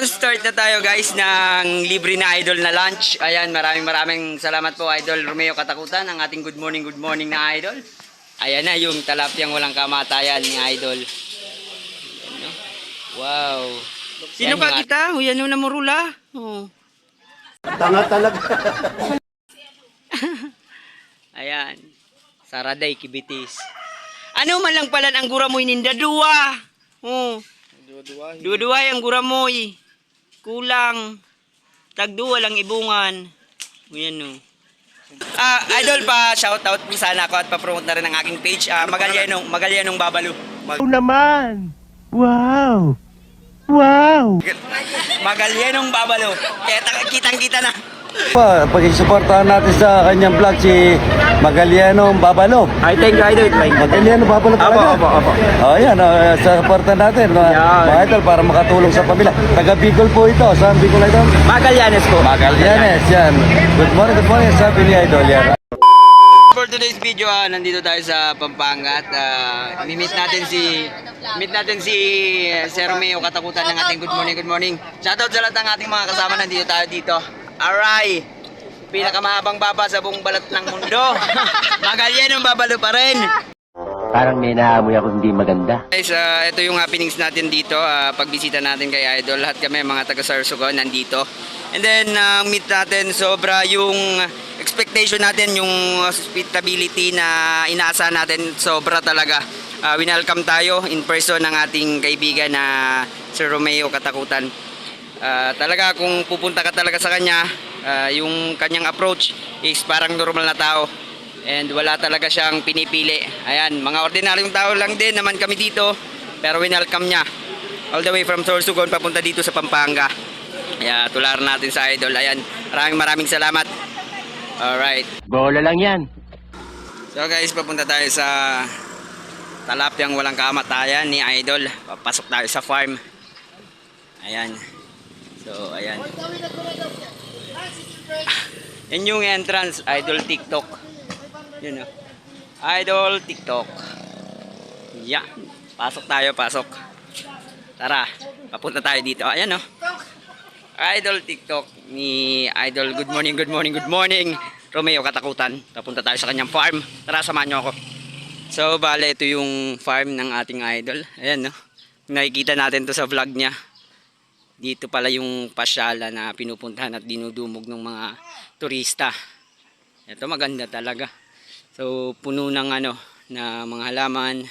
Start na tayo guys ng libre na idol na lunch. Ayan, maraming salamat po Idol Romeo Katakutan, ang ating good morning na idol. Ayan na yung talapyang walang kamatayan ni idol. Ayan, no? Wow. Sino ka kita? Huyan na murula. Oh. Tanga talaga. Ayan. Saraday kibitis. Ano man lang pala ang guramoy ninda dua. Oh. Dua-dua ang guramoy. Kulang. Tagduwa lang ibungan. Ayan no. Idol, pa shoutout po sana ako at pa-promote na rin ang aking page. Magalyanong Babalo. Wow naman. Wow. Wow. Magalyanong Babalo. Kaya kitang-kita na. Pag-suportahan natin sa kanyang vlog si Magaliano Babalo. Ay, thank you Idol. Magaliano Babalo talaga. Apo. Oh, yan. Suportahan natin. Mga idol para makatulong sa pamilya. Taga Bicol po ito. Saan Bicol idol? Magalyanes po. Magallanes. Yan. Good morning. Sabi ni idol. Yan. For today's video, nandito tayo sa Pampanga at meet natin si Sir Romeo Katakutan ng ating good morning. Shoutout sa lahat ng ating mga kasama, nandito tayo dito. Aray! Pinakamahabang baba sa buong balat ng mundo. Magalyanong Babalo pa rin. Parang may naamoy ako hindi maganda. Guys, ito yung happenings natin dito. Pagbisita natin kay Idol. Lahat kami mga taga Sorsogon nandito. And then, meet natin sobra yung expectation natin, yung hospitality na inaasahan natin, sobra talaga. Winelcome tayo in person ng ating kaibigan na Sir Romeo Katakutan. Talaga kung pupunta ka talaga sa kanya, yung kanyang approach is parang normal na tao. And wala talaga siyang pinipili. Ayan, mga ordinaryong tao lang din naman kami dito. Pero winelcome niya. All the way from Sorsogon papunta dito sa Pampanga. Kaya tularan natin sa Idol. Ayan, maraming salamat. Alright. Bola lang yan. So guys, papunta tayo sa talapyang walang kamatayan ni Idol. Papasok tayo sa farm. Ayan. So, ayan. Yan yung entrance, Idol TikTok. Yun o. Idol TikTok. Yan. Pasok tayo, pasok. Tara, papunta tayo dito. Ayan o. Idol TikTok ni Idol. Good morning. Romeo Katakutan. Papunta tayo sa kanyang farm. Tara, samahan nyo ako. So, bale, ito yung farm ng ating Idol. Ayan no. Nakikita natin to sa vlog niya. Dito pala yung pasyala na pinupuntahan at dinudumog ng mga turista. Ito maganda talaga. So puno ng na mga halaman,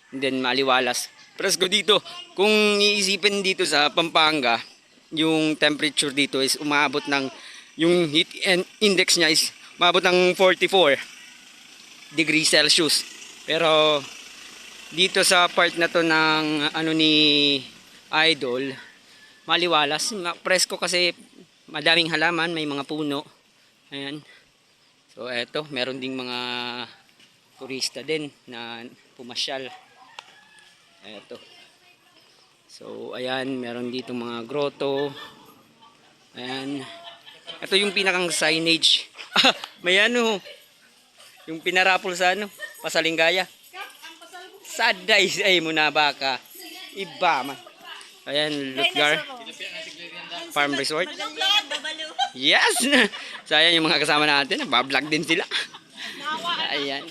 and then maliwalas. Presko dito. Kung iisipin dito sa Pampanga, yung temperature dito is umabot ng, yung heat index niya is umabot ng 44 degrees Celsius. Pero dito sa part na to ng ni Idol, maliwalas, presko kasi madaming halaman, may mga puno. Ayan. So eto, meron ding mga turista din na pumasyal. Eto. So ayan, meron dito mga grotto. Ayan. Ito yung pinakang signage. May yung pinarapol sa Pasalinggaya. Saday ay muna baka. Iba man. Ayan, Lutgar Farm Resort. Yes! So ayan yung mga kasama natin. Nagbablog din sila. Ayan.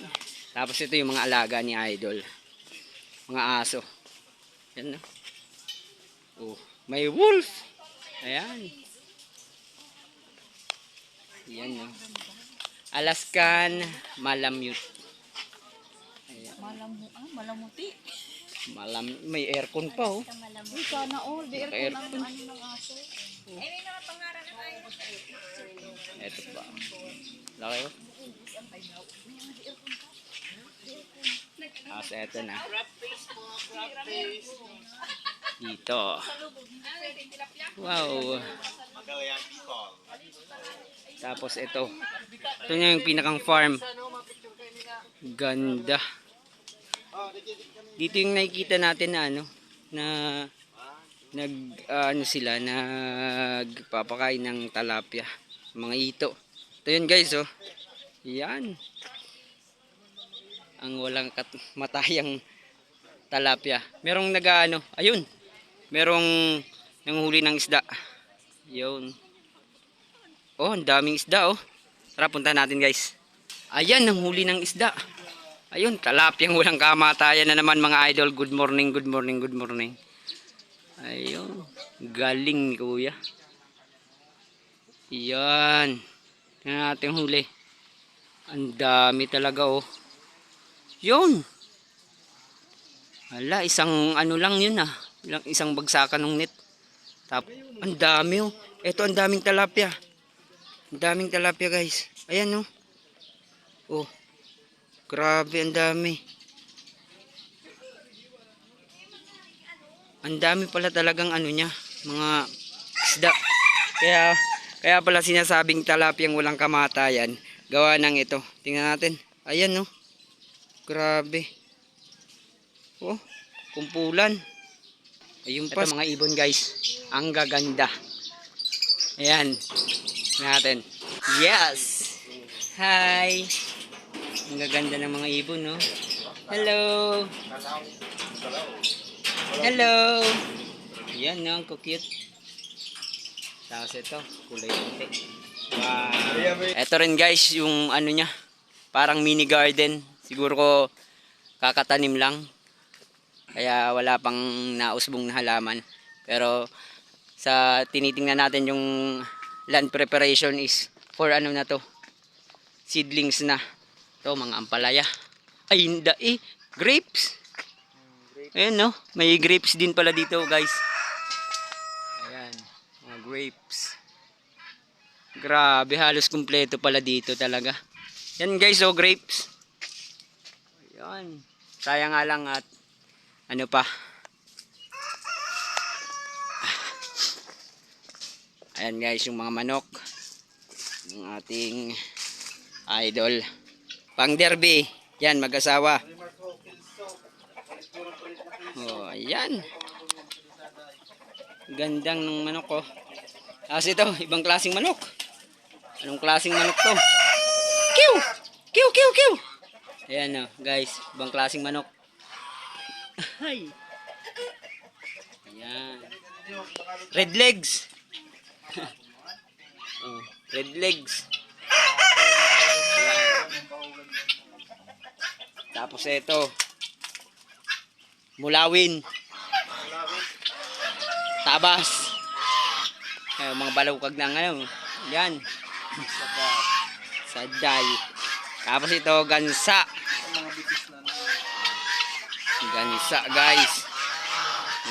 Tapos ito yung mga alaga ni Idol. Mga aso. Ayan no. Oh, may wolf. Ayan. Ayan no. Alaskan Malamute. Ayan. Malamuti. May aircon pa oh. Uy, sana all. Di aircon ang ng aso. Ay, may mga pangaran na tayo. Eto pa. Laki oh. Eto na. Dito. Wow. Tapos ito. Ito na yung pinakang farm. Ganda. Dito yung nakikita natin na sila nagpapakain ng talapya, mga ito. Ito yun guys oh. Yan. Ang walang matayang talapya. Merong ayun. Merong Nanguhuli ng isda. Yun. Oh, ang daming isda oh. Tara, punta natin guys. Ayan, nanghuli ng isda. Ayun, talapyang walang kamatayan na naman mga idol. Good morning, good morning, good morning. Ayun, galing ni kuya. Yan. Tingnan natin huli. Ang dami talaga oh. Yun. Hala, isang ano lang yun ah. Isang bagsakan ng net. Ang dami oh. Ito ang daming talapya. Ang daming talapya guys. Ayan oh. Oh. Grabe ang dami. Ang dami pala talagang ano niya, mga isda. Kaya pala sinasabing talapyang walang kamatayan. Gawa ng ito. Tingnan natin. Ayan no. Grabe. Oh, kumpulan. Ayun pa. Ito mga ibon guys. Ang gaganda. Ayan. Tingnan natin. Yes. Hi. Ang gaganda ng mga ibon no. Hello. Hello. Ayan no, ang cute. Tapos ito, kulay puti. Wow. Ito rin guys, yung ano niya, parang mini garden. Siguro ko kakatanim lang. Kaya wala pang nausbong na halaman. Pero sa tinitingnan natin yung land preparation is for ano na to, seedlings na. Ito, mga ampalaya. Ay, hindi eh, grapes. Ayan no, may grapes din pala dito guys. Ayan, mga grapes. Grabe, halos kumpleto pala dito talaga. Yan guys, oh grapes. Ayan. Sayang nga lang at ano pa. Ayan guys, yung mga manok. Yung ating idol. Pang derby. Yan, mag-asawa. Oh, ayan. Gandang ng manok ko. Kasi ito, ibang klaseng manok. Anong klaseng manok to? Kiw! Kiw, kiw, kiw! Ayan o, guys. Ibang klaseng manok. Ay. Ayan. Red legs. Oh, red legs. Ayan. Tapos ito. Mulawin. Tabas. Ay, mga balawkag ng ano. Yan. Saday. Tapos ito, gansa. Gansa, guys.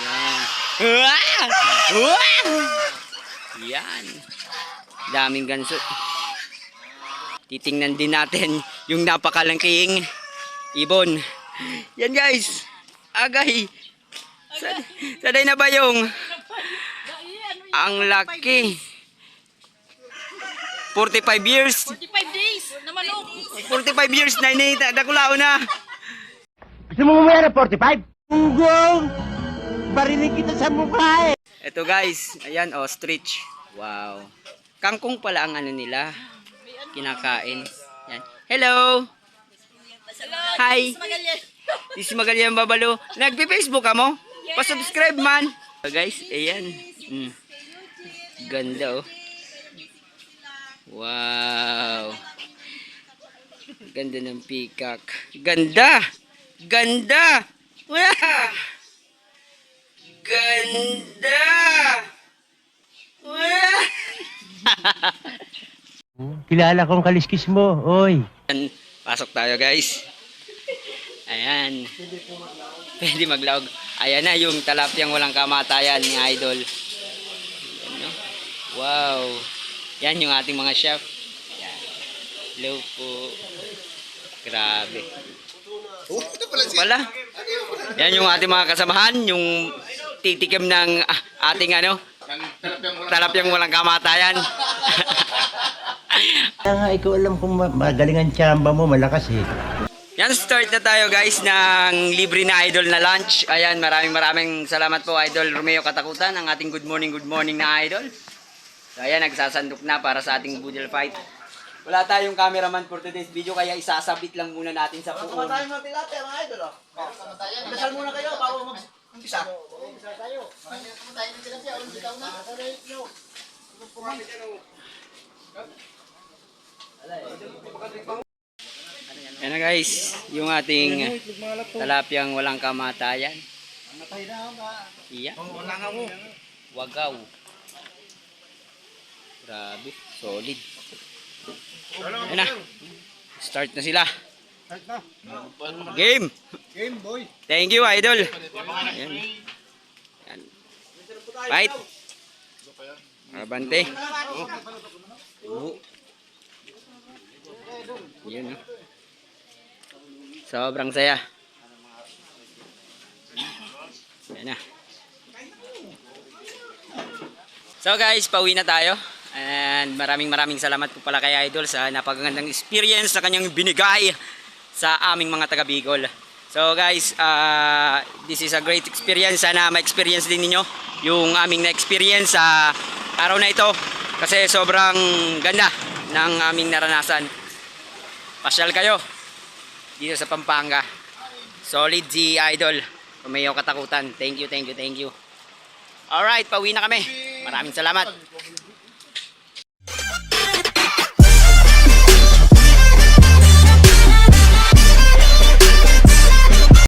Yan. Yan. Daming ganso. Titingnan din natin yung napakalangking ibon. Yan, guys. Agay. Saday na ba yung ang laki. 45 years. 45 days na manok. 45 years na inita. Dakulao na. Gusto mo mamaya na 45? Unggong! Barinig kita sa mukha eh! Ito guys. Ayan, ostrich. Wow. Kangkong pala ang ano nila. Kinakain. Yan. Hello. Hi. This is Magalyan Babalo. Nagpi-Facebook ka mo? Pa-subscribe man. So guys, ayan. Ganda oh. Wow. Ganda ng peacock. Ganda. Ganda. Wow. Ganda. Wow. Kilala kong kaliskis mo, oy. Pasok tayo guys. Ayan. Pwede maglawag. Ayan na yung talapyang walang kamatayan ni Idol. Ayan, no? Wow. Yan yung ating mga chef. Yan. Hello po. Grabe. Ito pala. Yan yung ating mga kasamahan. Yung titikim ng ating ano. Talapyang walang kamatayan. Kaya nga, ikaw alam kung magaling ang tsamba mo, malakas eh. Yan, start na tayo guys ng libre na Idol na lunch. Ayan, maraming salamat po Idol Romeo Katakutan, ang ating good morning na Idol. So ayan, nagsasandok na para sa ating boodle fight. Wala tayong cameraman for today's video, kaya isasabit lang muna natin sa puon. Kumatayin mga tilapia mga idol, oh. Dasal muna kayo bago Yan na guys, yung ating talapyang walang kamatayan. Iya. Wagaw. Grabe, solid. Yan na. Start na sila. Game. Game boy. Thank you, idol. Yan. Yan. Fight. Abante. Yan. Sobrang saya. Yan na. So guys, pauwi na tayo. And maraming salamat po pala kay Idol sa napakagandang experience na kanyang binigay sa aming mga taga Bicol. So guys, this is a great experience. Sana ma-experience din ninyo yung aming na-experience sa araw na ito. Kasi sobrang ganda ng aming naranasan. Pasyal kayo dito sa Pampanga. Solid si Idol. Kung may katakutan. Thank you. Alright, pauwi na kami. Maraming salamat.